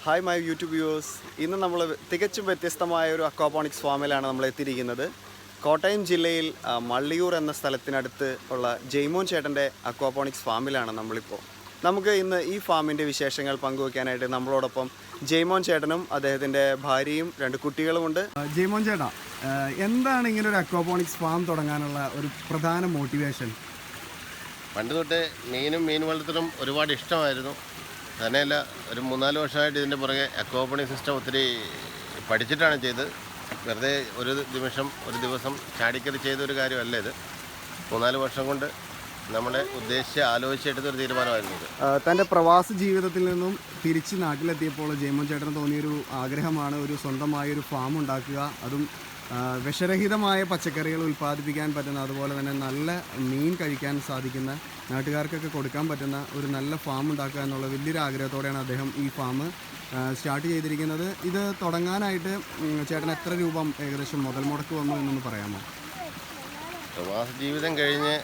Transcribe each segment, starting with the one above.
Hi my YouTube viewers. ഇന്ന് നമ്മൾ തികച്ചും വ്യത്യസ്തമായ ഒരു അക്വാപോണിക്സ് ഫാമിലാണ് നമ്മൾ എത്തിയിരിക്കുന്നത്. കോട്ടയം ജില്ലയിൽ മള്ളിയൂർ എന്ന സ്ഥലത്തിനടുത്ത് ഉള്ള ജെയ്മോൻ ചേട്ടൻ്റെ അക്വാപോണിക്സ് ഫാമിലാണ് നമ്മളിപ്പോൾ. നമുക്ക് ഇന്ന് ഈ ഫാമിൻ്റെ വിശേഷങ്ങൾ പങ്കുവയ്ക്കാനായിട്ട് നമ്മളോടൊപ്പം ജെയ്മോൻ ചേട്ടനും അദ്ദേഹത്തിൻ്റെ ഭാര്യയും 2 കുട്ടികളുമുണ്ട്. ജെയ്മോൻ ചേട്ടാ, എന്താണ് ഇങ്ങനെ ഒരു അക്വാപോണിക്സ് ഫാം തുടങ്ങാനുള്ള ഒരു പ്രധാന മോട്ടിവേഷൻ? പണ്ട് തൊട്ടേ മീൻ വളർത്തലും ഒരുപാട് ഇഷ്ടമായിരുന്നു. തന്നെയല്ല, ഒരു 3-4 വർഷമായിട്ട് ഇതിൻ്റെ പുറകെ അക്വാപോണിക് സിസ്റ്റം ഒത്തിരി പഠിച്ചിട്ടാണ് ചെയ്തത്. വെറുതെ ഒരു ദിവസം ചാടിക്കറി ചെയ്തൊരു കാര്യമല്ല ഇത്. 3-4 വർഷം കൊണ്ട് നമ്മളെ ഉദ്ദേശിച്ച് ആലോചിച്ചെടുത്തൊരു തീരുമാനമായിരുന്നു ഇത്. തൻ്റെ പ്രവാസ ജീവിതത്തിൽ നിന്നും തിരിച്ച് നാട്ടിലെത്തിയപ്പോൾ ജെയ്മോൻ ചേട്ടന് തോന്നിയൊരു ആഗ്രഹമാണ് ഒരു സ്വന്തമായൊരു ഫാം ഉണ്ടാക്കുക, അതും വിഷരഹിതമായ പച്ചക്കറികൾ ഉൽപ്പാദിപ്പിക്കാൻ പറ്റുന്ന, അതുപോലെ തന്നെ നല്ല മീൻ കഴിക്കാൻ സാധിക്കുന്ന, നാട്ടുകാർക്കൊക്കെ കൊടുക്കാൻ പറ്റുന്ന ഒരു നല്ല ഫാം ഉണ്ടാക്കുക എന്നുള്ള വലിയൊരു ആഗ്രഹത്തോടെയാണ് അദ്ദേഹം ഈ ഫാം സ്റ്റാർട്ട് ചെയ്തിരിക്കുന്നത്. ഇത് തുടങ്ങാനായിട്ട് ചേട്ടൻ എത്ര രൂപ ഏകദേശം മുതൽ മുടക്ക് വന്നു എന്നൊന്ന് പറയാമോ? പ്രവാസ ജീവിതം കഴിഞ്ഞ്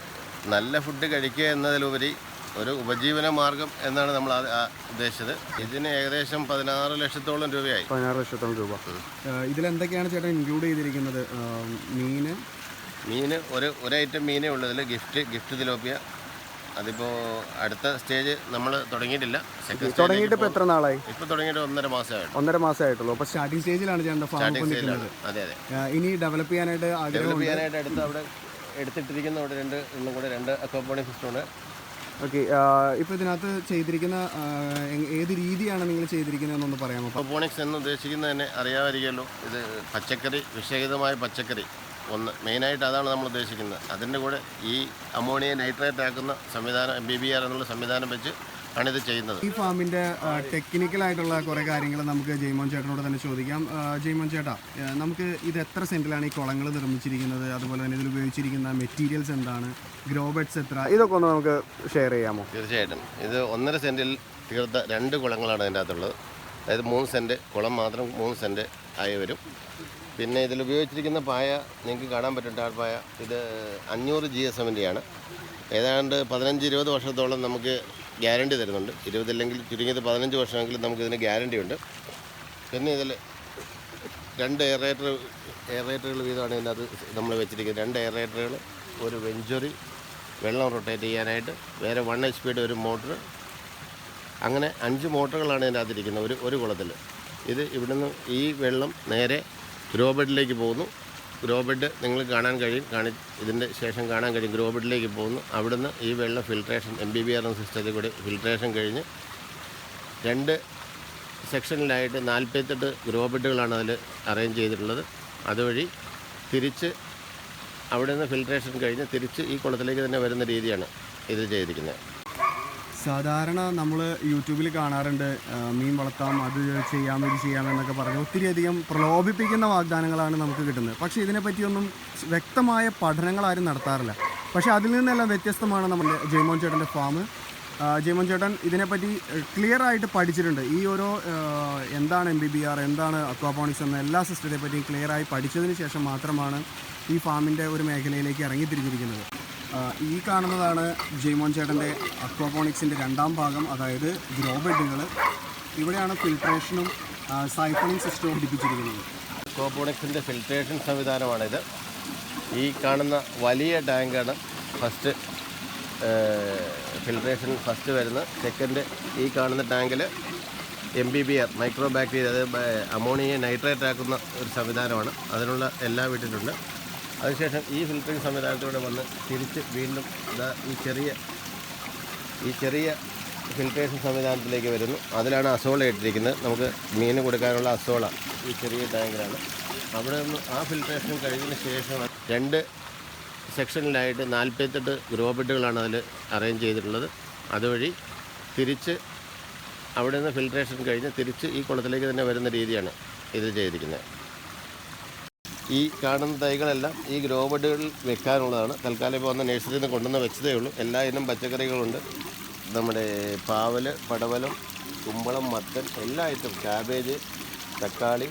നല്ല ഫുഡ് കഴിക്കുക എന്നതിലുപരി ഒരു ഉപജീവന മാർഗം എന്നാണ് നമ്മൾ ഉദ്ദേശിച്ചത്. ഇതിന് ഏകദേശം 16 ലക്ഷത്തോളം രൂപയായി. 16 ലക്ഷത്തോളം രൂപ. ഇതിലെന്തൊക്കെയാണ് ചേട്ടൻ ഇൻക്ലൂഡ് ചെയ്തിരിക്കുന്നത്? മീന് ഒരു ഐറ്റം മീനേ ഉള്ളൂ. ഇതിൽ ഗിഫ്റ്റ് തിലോപ്പിയ. അതിപ്പോൾ അടുത്ത സ്റ്റേജ് നമ്മൾ തുടങ്ങിയിട്ടില്ല. തുടങ്ങിയിട്ട് ഇപ്പോൾ എത്ര നാളായി? ഇപ്പോൾ തുടങ്ങിയിട്ട് 1.5 മാസമായിട്ട്. 1.5 മാസമായിട്ടുള്ളൂ. അപ്പോൾ സ്റ്റാർട്ടിംഗ് സ്റ്റേജിലാണ് ചേട്ടൻ്റെ ഫാം നിൽക്കുന്നത്. അതെ. ഇനി ഡെവലപ്പ് ചെയ്യാനായിട്ട് അടുത്ത് അവിടെ എടുത്തിട്ടിരിക്കുന്ന അവിടെ 2 അക്വാപോണിക് സിസ്റ്റമുണ്ട്. ഓക്കെ, ഇപ്പോൾ ഇതിനകത്ത് ചെയ്തിരിക്കുന്ന ഏത് രീതിയാണ് നിങ്ങൾ ചെയ്തിരിക്കുന്നതെന്നൊന്ന് പറയാമോ? അക്വാപോണിക്സ് എന്ന് ഉദ്ദേശിക്കുന്നത് തന്നെ അറിയാമായിരിക്കുമല്ലോ. ഇത് പച്ചക്കറി, വിഷരഹിതമായ പച്ചക്കറി മെയിനായിട്ട് അതാണ് നമ്മൾ ഉദ്ദേശിക്കുന്നത്. അതിൻ്റെ കൂടെ ഈ അമോണിയ നൈട്രേറ്റ് ആക്കുന്ന സംവിധാനം MBBR എന്നുള്ള സംവിധാനം വെച്ച് ആണിത് ചെയ്യുന്നത്. ഈ ഫാമിൻ്റെ ടെക്നിക്കലായിട്ടുള്ള കുറേ കാര്യങ്ങൾ നമുക്ക് ജെയ്മോൻ ചേട്ടനോട് തന്നെ ചോദിക്കാം. ജെയ്മോൻ ചേട്ടാ, നമുക്ക് ഇത് എത്ര സെൻറ്റിലാണ് ഈ കുളങ്ങൾ നിർമ്മിച്ചിരിക്കുന്നത്, അതുപോലെ തന്നെ ഇതിൽ ഉപയോഗിച്ചിരിക്കുന്ന മെറ്റീരിയൽസ് എന്താണ്, ഗ്രോ ബെഡ്സ് എത്ര, ഇതൊക്കെ ഒന്ന് നമുക്ക് ഷെയർ ചെയ്യാമോ? തീർച്ചയായിട്ടും. ഇത് 1.5 സെൻറ്റിൽ തീർത്ത 2 കുളങ്ങളാണ് അതിൻ്റെ അകത്തുള്ളത്. അതായത് 3 സെൻറ്റ് കുളം മാത്രം 3 സെൻറ്റ് ആയി വരും. പിന്നെ ഇതിൽ ഉപയോഗിച്ചിരിക്കുന്ന പായ നിങ്ങൾക്ക് കാണാൻ പറ്റും, ടാർപ്പായ. ഇത് 500 GSM-ൻ്റെയാണ്. ഏതാണ്ട് 15-20 വർഷത്തോളം നമുക്ക് ഗ്യാരണ്ടി തരുന്നുണ്ട്. 20 ഇല്ലെങ്കിൽ ചുരുങ്ങിയത് 15 വർഷമെങ്കിലും നമുക്കിതിന് ഗ്യാരണ്ടി ഉണ്ട്. പിന്നെ ഇതിൽ 2 എയറേറ്ററുകൾ വീതമാണ് ഇതിനകത്ത് നമ്മൾ വെച്ചിരിക്കുന്നത്. 2 എയറേറ്ററുകൾ, ഒരു വെഞ്ചുറി വെള്ളം റൊട്ടേറ്റ് ചെയ്യാനായിട്ട്, വേറെ 1 HP ഒരു മോട്ടർ. അങ്ങനെ 5 മോട്ടറുകളാണ് ഇതിനകത്തിരിക്കുന്നത് ഒരു കുളത്തിൽ. ഇത് ഇവിടുന്ന് ഈ വെള്ളം നേരെ ഗ്രോ ബെഡിലേക്ക് പോകുന്നു. ഗ്രോ ബെഡ് നിങ്ങൾ കാണാൻ കഴിയും, ഇതിൻ്റെ ശേഷം കാണാൻ കഴിയും. ഗ്രോ ബെഡിലേക്ക് പോകുന്നു. അവിടുന്ന് ഈ വെള്ളം ഫിൽട്രേഷൻ MBBR എന്ന സിസ്റ്റത്തിൽ കൂടി ഫിൽട്രേഷൻ കഴിഞ്ഞ് 2 സെക്ഷനിലായിട്ട് 48 ഗ്രോ ബെഡുകളാണ് അതിൽ അറേഞ്ച് ചെയ്തിട്ടുള്ളത്. അതുവഴി തിരിച്ച് അവിടെ നിന്ന് ഫിൽട്രേഷൻ കഴിഞ്ഞ് തിരിച്ച് ഈ കുളത്തിലേക്ക് തന്നെ വരുന്ന രീതിയാണ് ഇത് ചെയ്തിരിക്കുന്നത്. സാധാരണ നമ്മൾ യൂട്യൂബിൽ കാണാറുണ്ട്, മീൻ വളർത്താം, അത് ചെയ്യാം, ഇത് ചെയ്യാമെന്നൊക്കെ പറഞ്ഞ് ഒത്തിരിയധികം പ്രലോഭിപ്പിക്കുന്ന വാഗ്ദാനങ്ങളാണ് നമുക്ക് കിട്ടുന്നത്. പക്ഷേ ഇതിനെപ്പറ്റിയൊന്നും വ്യക്തമായ പഠനങ്ങൾ ആരും നടത്താറില്ല. പക്ഷേ അതിൽ നിന്നെല്ലാം വ്യത്യസ്തമാണ് നമ്മുടെ ജെയ്മോൻ ചേട്ടൻ്റെ ഫാം. ജെയ്മോൻ ചേട്ടൻ ഇതിനെപ്പറ്റി ക്ലിയർ ആയിട്ട് പഠിച്ചിട്ടുണ്ട്. ഈ ഓരോ എന്താണ് MBBR, എന്താണ് അക്വാപോണിക്സ് എന്ന എല്ലാ സിസ്റ്റത്തെ പറ്റിയും ക്ലിയറായി പഠിച്ചതിന് ശേഷം മാത്രമാണ് ഈ ഫാമിൻ്റെ ഒരു മേഖലയിലേക്ക് ഇറങ്ങിത്തിരിഞ്ഞിരിക്കുന്നത്. ഈ കാണുന്നതാണ് ജെയ്മോൻ ചേട്ടൻ്റെ അക്വാപോണിക്സിൻ്റെ 2ാം ഭാഗം, അതായത് ഗ്രോ ബെഡുകൾ. ഇവിടെയാണ് ഫിൽട്രേഷനും സൈഫണിങ് സിസ്റ്റവും ഘടിപ്പിച്ചിരിക്കുന്നത്. അക്വാപോണിക്സിൻ്റെ ഫിൽട്രേഷൻ സംവിധാനമാണിത്. ഈ കാണുന്ന വലിയ ടാങ്കാണ് ഫസ്റ്റ് ഫിൽട്രേഷൻ വരുന്നത്. സെക്കൻഡ് ഈ കാണുന്ന ടാങ്കിൽ MBBR മൈക്രോ ബാക്ടീരിയ, അതായത് അമോണിയ നൈട്രേറ്റ് ആക്കുന്ന ഒരു സംവിധാനമാണ്. അതിനുള്ള എല്ലാം ഇട്ടിട്ടുണ്ട്. അതിനുശേഷം ഈ ഫിൽറ്ററിങ് സംവിധാനത്തോടെ വന്ന് തിരിച്ച് വീണ്ടും ഈ ചെറിയ ഫിൽട്രേഷൻ സംവിധാനത്തിലേക്ക് വരുന്നു. അതിലാണ് അസോള ഇട്ടിരിക്കുന്നത്. നമുക്ക് മീൻ കൊടുക്കാനുള്ള അസോള ഈ ചെറിയ ടാങ്കിലാണ്. അവിടെ നിന്ന് ആ ഫിൽട്രേഷൻ കഴിഞ്ഞതിന് ശേഷം 2 സെക്ഷനിലായിട്ട് 48 ഗ്രോ ബെഡുകളാണ് അതിൽ അറേഞ്ച് ചെയ്തിട്ടുള്ളത്. അതുവഴി തിരിച്ച് അവിടെ നിന്ന് ഫിൽട്രേഷൻ കഴിഞ്ഞ് തിരിച്ച് ഈ കുളത്തിലേക്ക് തന്നെ വരുന്ന രീതിയാണ് ഇത് ചെയ്തിരിക്കുന്നത്. ഈ കാണുന്ന തൈകളെല്ലാം ഈ ഗ്രോ ബെഡുകളിൽ വെക്കാനുള്ളതാണ്. തൽക്കാലം ഇപ്പോൾ വന്ന നഴ്സറിയിൽ നിന്ന് കൊണ്ടുവന്ന് വെച്ചതേ ഉള്ളൂ. എല്ലാ ഇനം പച്ചക്കറികളുണ്ട്. നമ്മുടെ പാവൽ, പടവലം, കുമ്പളം, മത്തൻ, എല്ലാ ഐറ്റം, ക്യാബേജ്, തക്കാളി,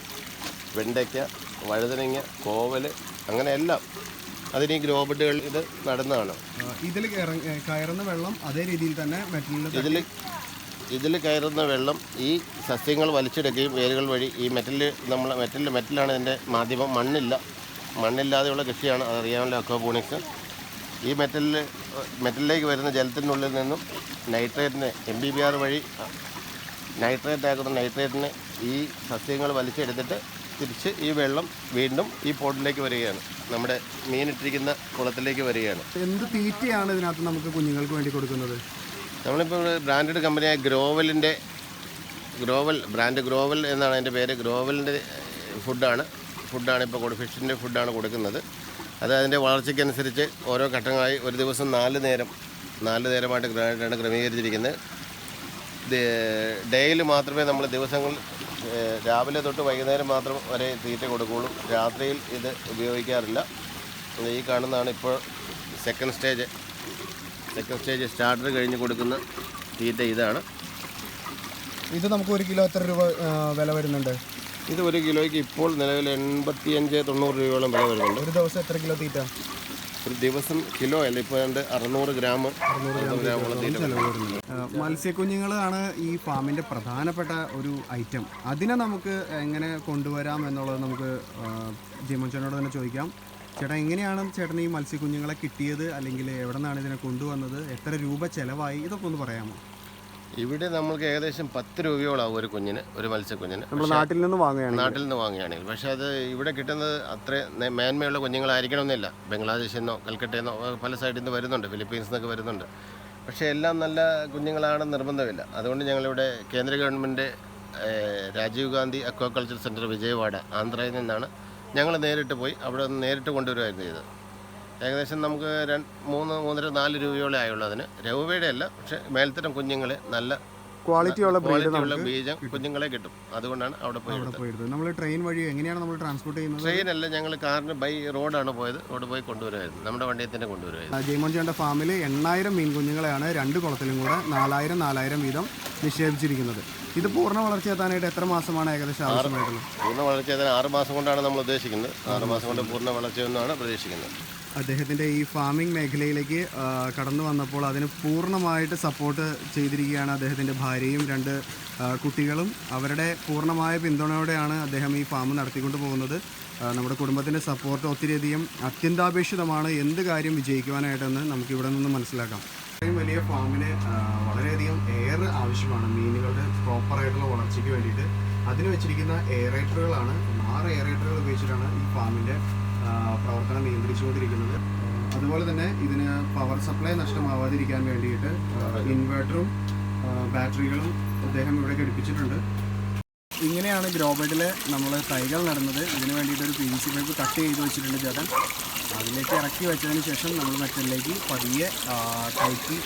വെണ്ടയ്ക്ക, വഴുതനങ്ങ, കോവൽ, അങ്ങനെ എല്ലാം അതിന് ഈ ഗ്രോ ബെഡുകളിൽ ഇത് നടുന്നതാണ്. ഇതിൽ കയറുന്ന വെള്ളം അതേ രീതിയിൽ തന്നെ ഇതിൽ കയറുന്ന വെള്ളം ഈ സസ്യങ്ങൾ വലിച്ചെടുക്കുകയും വേരുകൾ വഴി ഈ മെറ്റലാണ് ഇതിൻ്റെ മാധ്യമം. മണ്ണില്ലാതെയുള്ള കൃഷിയാണ്, അതറിയാമല്ലോ അക്വാപോണിക്സ്. ഈ മെറ്റലിലേക്ക് വരുന്ന ജലത്തിനുള്ളിൽ നിന്നും നൈട്രേറ്റിനെ MBBR വഴി നൈട്രേറ്റിനെ ഈ സസ്യങ്ങൾ വലിച്ചെടുത്തിട്ട് തിരിച്ച് ഈ വെള്ളം വീണ്ടും ഈ പോട്ടിലേക്ക് വരികയാണ്, നമ്മുടെ മീനിട്ടിരിക്കുന്ന കുളത്തിലേക്ക് വരികയാണ്. എന്ത് തീറ്റയാണ് ഇതിനകത്ത് നമുക്ക് കുഞ്ഞുങ്ങൾക്ക് വേണ്ടി കൊടുക്കുന്നത്? നമ്മളിപ്പോൾ ബ്രാൻഡഡ് കമ്പനിയായ ഗ്രോവൽ എന്നാണ് അതിൻ്റെ പേര്. ഗ്രോവലിൻ്റെ ഫുഡാണ് ഇപ്പോൾ ഫിഷിൻ്റെ ഫുഡാണ് കൊടുക്കുന്നത്. അത് അതിൻ്റെ വളർച്ചയ്ക്കനുസരിച്ച് ഓരോ ഘട്ടങ്ങളായി ഒരു ദിവസം 4 നേരമായിട്ടാണ് ക്രമീകരിച്ചിരിക്കുന്നത്. ഡേയിൽ മാത്രമേ നമ്മൾ ദിവസങ്ങൾ രാവിലെ തൊട്ട് വൈകുന്നേരം മാത്രം വരെ തീറ്റ കൊടുക്കുകയുള്ളൂ. രാത്രിയിൽ ഇത് ഉപയോഗിക്കാറില്ല. ഈ കാണുന്നതാണ് ഇപ്പോൾ സെക്കൻഡ് സ്റ്റേജ് സ്റ്റാർട്ടർ കഴിഞ്ഞ് കൊടുക്കുന്ന തീറ്റ ഇതാണ്. ഇത് നമുക്ക് 1 കിലോ എത്ര രൂപ വില വരുന്നുണ്ട്? ഇത് 1 കിലോയ്ക്ക് ഇപ്പോൾ നിലവിൽ 85-90 രൂപയോളം വില വരുന്നുണ്ട്. ഒരു ദിവസം എത്ര കിലോ തീറ്റ? ഒരു ദിവസം കിലോ അല്ല, ഇപ്പോൾ 600 ഗ്രാമോളം തീറ്റ. മത്സ്യക്കുഞ്ഞുങ്ങളാണ് ഈ ഫാമിൻ്റെ പ്രധാനപ്പെട്ട ഒരു ഐറ്റം. അതിനെ നമുക്ക് എങ്ങനെ കൊണ്ടുവരാം എന്നുള്ളത് നമുക്ക് ജിമോൻ ചേട്ടനോട് തന്നെ ചോദിക്കാം. ചേട്ടാ, എങ്ങനെയാണ് ചേട്ടൻ ഈ മത്സ്യക്കുഞ്ഞുങ്ങളെ കിട്ടിയത്, അല്ലെങ്കിൽ എവിടെ നിന്നാണ് ഇതിനെ കൊണ്ടുവന്നത്, എത്ര രൂപ ചിലവായി, ഇതൊക്കെ ഒന്ന് പറയാമോ? ഇവിടെ നമ്മൾക്ക് ഏകദേശം 10 രൂപയോളാവും ഒരു മത്സ്യക്കുഞ്ഞിന്. നമ്മൾ നാട്ടിൽ നിന്ന് വാങ്ങുകയാണെങ്കിൽ. പക്ഷേ അത് ഇവിടെ കിട്ടുന്നത് അത്ര മേന്മയുള്ള കുഞ്ഞുങ്ങളായിരിക്കണമെന്നില്ല. ബംഗ്ലാദേശിൽ നിന്നോ കൽക്കട്ടയിൽ നിന്നോ പല സൈഡിൽ നിന്ന് വരുന്നുണ്ട്, ഫിലിപ്പീൻസിൽ നിന്നൊക്കെ വരുന്നുണ്ട്. പക്ഷേ എല്ലാം നല്ല കുഞ്ഞുങ്ങളാണെന്ന് നിർബന്ധമില്ല. അതുകൊണ്ട് ഞങ്ങളിവിടെ കേന്ദ്ര government Rajiv Gandhi aquaculture centre Vijayawada, ആന്ധ്രയിൽ നിന്നാണ് ഞങ്ങൾ നേരിട്ട് പോയി അവിടെ നിന്ന് നേരിട്ട് കൊണ്ടുവരുമായിരുന്നു ചെയ്തത്. ഏകദേശം നമുക്ക് 3-4 രൂപയോളം ആയുള്ളൂ അതിന്. രൂപയുടെ അല്ല, പക്ഷേ മേൽത്തരം കുഞ്ഞുങ്ങളെ നല്ല ക്വാളിറ്റിയുള്ള ബീജം കുഞ്ഞുങ്ങളെ കിട്ടും. അതുകൊണ്ടാണ് അവിടെ പോയത്. നമ്മൾ ട്രെയിൻ വഴി എങ്ങനെയാണ് നമ്മൾ ട്രാൻസ്പോർട്ട് ചെയ്യുന്നത്? ട്രെയിനല്ല, ഞങ്ങൾ കാറിന് റോഡാണ് പോയത്. റോഡ് പോയി കൊണ്ടുവരുമായിരുന്നു, നമ്മുടെ വണ്ടിയിൽ തന്നെ കൊണ്ടുവരുമായിരുന്നു. ജയ്മോൻ ചേട്ടൻ്റെ ഫാമിൽ 8000 മീൻ കുഞ്ഞുങ്ങളെയാണ് 2 കുളത്തിലും കൂടെ 4000 വീതം നിക്ഷേപിച്ചിരിക്കുന്നത്. ഇത് പൂർണ്ണ വളർച്ചയെത്താനായിട്ട് എത്ര മാസമാണ് ഏകദേശം ആവശ്യമായിട്ടുള്ളത്? പൂർണ്ണ വളർച്ചയെത്താൻ 6 മാസം കൊണ്ടാണ് നമ്മൾ ഉദ്ദേശിക്കുന്നത്. 6 മാസം കൊണ്ട് പൂർണ്ണ വളർച്ചയെന്നാണ് പ്രതീക്ഷിക്കുന്നത്. അദ്ദേഹത്തിൻ്റെ ഈ ഫാമിംഗ് മേഖലയിലേക്ക് കടന്നു വന്നപ്പോൾ അതിന് പൂർണ്ണമായിട്ട് സപ്പോർട്ട് ചെയ്തിരിക്കുകയാണ് അദ്ദേഹത്തിൻ്റെ ഭാര്യയും 2 കുട്ടികളും. അവരുടെ പൂർണ്ണമായ പിന്തുണയോടെയാണ് അദ്ദേഹം ഈ ഫാം നടത്തിക്കൊണ്ട് പോകുന്നത്. നമ്മുടെ കുടുംബത്തിൻ്റെ സപ്പോർട്ട് ഒത്തിരിയധികം അത്യന്താപേക്ഷിതമാണ് എന്ത് കാര്യം വിജയിക്കുവാനായിട്ടെന്ന് നമുക്കിവിടെ നിന്ന് മനസ്സിലാക്കാം. ഇത്രയും വലിയ ഫാമിന് വളരെയധികം എയർ ആവശ്യമാണ് മീനുകളുടെ പ്രോപ്പറായിട്ടുള്ള വളർച്ചയ്ക്ക് വേണ്ടിയിട്ട്. അതിന് വെച്ചിരിക്കുന്ന എയറേറ്ററുകളാണ്. 6 എയറേറ്ററുകൾ ഉപയോഗിച്ചിട്ടാണ് ഈ ഫാമിൻ്റെ പ്രവർത്തനം നിയന്ത്രിച്ചുകൊണ്ടിരിക്കുന്നത്. അതുപോലെ തന്നെ ഇതിന് പവർ സപ്ലൈ നഷ്ടമാവാതിരിക്കാൻ വേണ്ടിയിട്ട് ഇൻവേർട്ടറും ബാറ്ററികളും അദ്ദേഹം ഇവിടെ ഘടിപ്പിച്ചിട്ടുണ്ട്. ഇങ്ങനെയാണ് ഗ്രോ ബെഡിൽ നമ്മൾ തൈകൾ നടുന്നത്. ഇതിന് വേണ്ടിയിട്ട് ഒരു PVC പൈപ്പ് കട്ട് ചെയ്ത് വെച്ചിട്ടുണ്ട് ചേട്ടൻ. അതിലേക്ക് ഇറക്കി വെച്ചതിന് ശേഷം നമ്മൾ മെറ്റലിലേക്ക് പതിയെ കൈക്ക്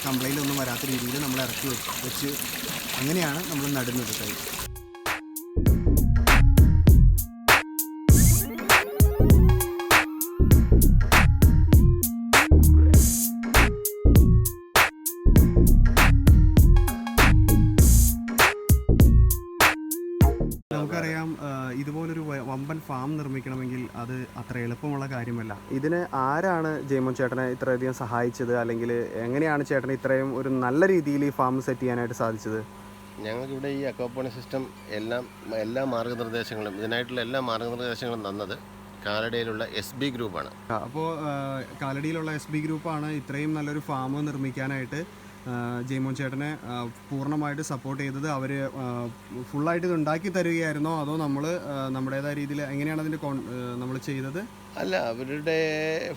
കംപ്ലൈൻ്റ് ഒന്നും വരാത്ത രീതിയിൽ നമ്മൾ ഇറക്കി വെച്ച് അങ്ങനെയാണ് നമ്മൾ നടുന്നത് തൈ. നമുക്കറിയാം, ഇതുപോലൊരു വമ്പൻ ഫാം നിർമ്മിക്കണമെങ്കിൽ അത് അത്ര എളുപ്പമുള്ള കാര്യമല്ല. ഇതിന് ആരാണ് ജയ്മോൻ ചേട്ടനെ ഇത്രയധികം സഹായിച്ചത്, അല്ലെങ്കിൽ എങ്ങനെയാണ് ചേട്ടന് ഇത്രയും ഒരു നല്ല രീതിയിൽ ഈ ഫാം സെറ്റ് ചെയ്യാനായിട്ട് സാധിച്ചത്? ഞങ്ങൾക്കിവിടെ ഈ അക്വാപോണിക് സിസ്റ്റം എല്ലാ മാർഗ്ഗനിർദ്ദേശങ്ങളും ഇതിനായിട്ടുള്ള എല്ലാ മാർഗ്ഗനിർദ്ദേശങ്ങളും തന്നത് കാലടിയിലുള്ള SB ഗ്രൂപ്പാണ്. അപ്പോൾ കാലടിയിലുള്ള SB ഗ്രൂപ്പാണ് ഇത്രയും നല്ലൊരു ഫാം നിർമ്മിക്കാനായിട്ട് ജയ്മോൻ ചേട്ടനെ പൂർണ്ണമായിട്ട് സപ്പോർട്ട് ചെയ്തത്. അവർ ഫുള്ളായിട്ട് ഇത് ഉണ്ടാക്കി തരികയായിരുന്നോ, അതോ നമ്മൾ നമ്മുടേതായ രീതിയിൽ എങ്ങനെയാണ് അതിൻ്റെ നമ്മൾ ചെയ്തത്? അല്ല, അവരുടെ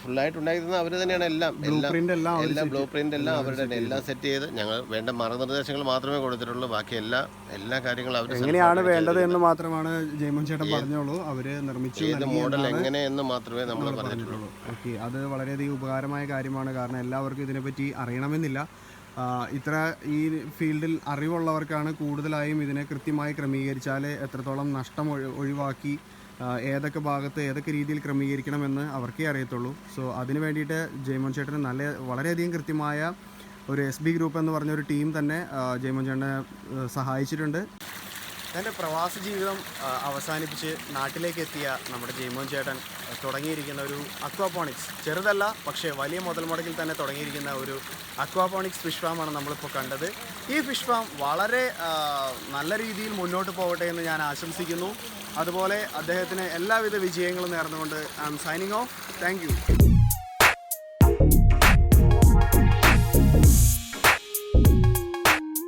ഫുള്ളായിട്ട് ഉണ്ടാക്കി തന്നത് അവർ തന്നെയാണ്. ബ്ലൂ പ്രിൻ്റ് എല്ലാം അവരുടെ എല്ലാം സെറ്റ് ചെയ്ത് ഞങ്ങൾ വേണ്ട മാർഗ്ഗനിർദ്ദേശങ്ങൾ മാത്രമേ കൊടുത്തിട്ടുള്ളൂ. ബാക്കി എല്ലാ കാര്യങ്ങളും അവർ എങ്ങനെയാണ് വേണ്ടത് എന്ന് മാത്രമാണ് ജയ്മോൻ ചേട്ടൻ പറഞ്ഞോളൂ. അവർ നിർമ്മിച്ചു ഏത് മോഡൽ എങ്ങനെയെന്ന് മാത്രമേ നമ്മൾ പറഞ്ഞിട്ടുള്ളൂ. ഓക്കെ, അത് വളരെയധികം ഉപകാരമായ കാര്യമാണ്. കാരണം എല്ലാവർക്കും ഇതിനെപ്പറ്റി അറിയണമെന്നില്ല. ഇത്ര ഈ ഫീൽഡിൽ അറിവുള്ളവർക്കാണ് കൂടുതലായും ഇതിനെ കൃത്യമായി ക്രമീകരിച്ചാൽ എത്രത്തോളം നഷ്ടം ഒഴിവാക്കി ഏതൊക്കെ ഭാഗത്ത് ഏതൊക്കെ രീതിയിൽ ക്രമീകരിക്കണമെന്ന് അവർക്കേ അറിയത്തുള്ളൂ. സോ അതിന് വേണ്ടിയിട്ട് ജയ്മോൻ ചേട്ടന് വളരെയധികം കൃത്യമായ ഒരു SB ഗ്രൂപ്പ് എന്ന് പറഞ്ഞൊരു ടീം തന്നെ ജയ്മോൻ ചേട്ടനെ സഹായിച്ചിട്ടുണ്ട്. തൻ്റെ പ്രവാസ ജീവിതം അവസാനിപ്പിച്ച് നാട്ടിലേക്ക് എത്തിയ നമ്മുടെ ജെയ്മോൻ ചേട്ടൻ തുടങ്ങിയിരിക്കുന്ന ഒരു അക്വാപോണിക്സ്, ചെറുതല്ല പക്ഷേ വലിയ മുതൽ മുടക്കിൽ തന്നെ തുടങ്ങിയിരിക്കുന്ന ഒരു അക്വാപോണിക്സ് ഫിഷ് ഫാമാണ് നമ്മളിപ്പോൾ കണ്ടത്. ഈ ഫിഷ് ഫാം വളരെ നല്ല രീതിയിൽ മുന്നോട്ട് പോകട്ടെ എന്ന് ഞാൻ ആശംസിക്കുന്നു. അതുപോലെ അദ്ദേഹത്തിന് എല്ലാവിധ വിജയങ്ങളും നേർന്നുകൊണ്ട് I am signing off. Thank U.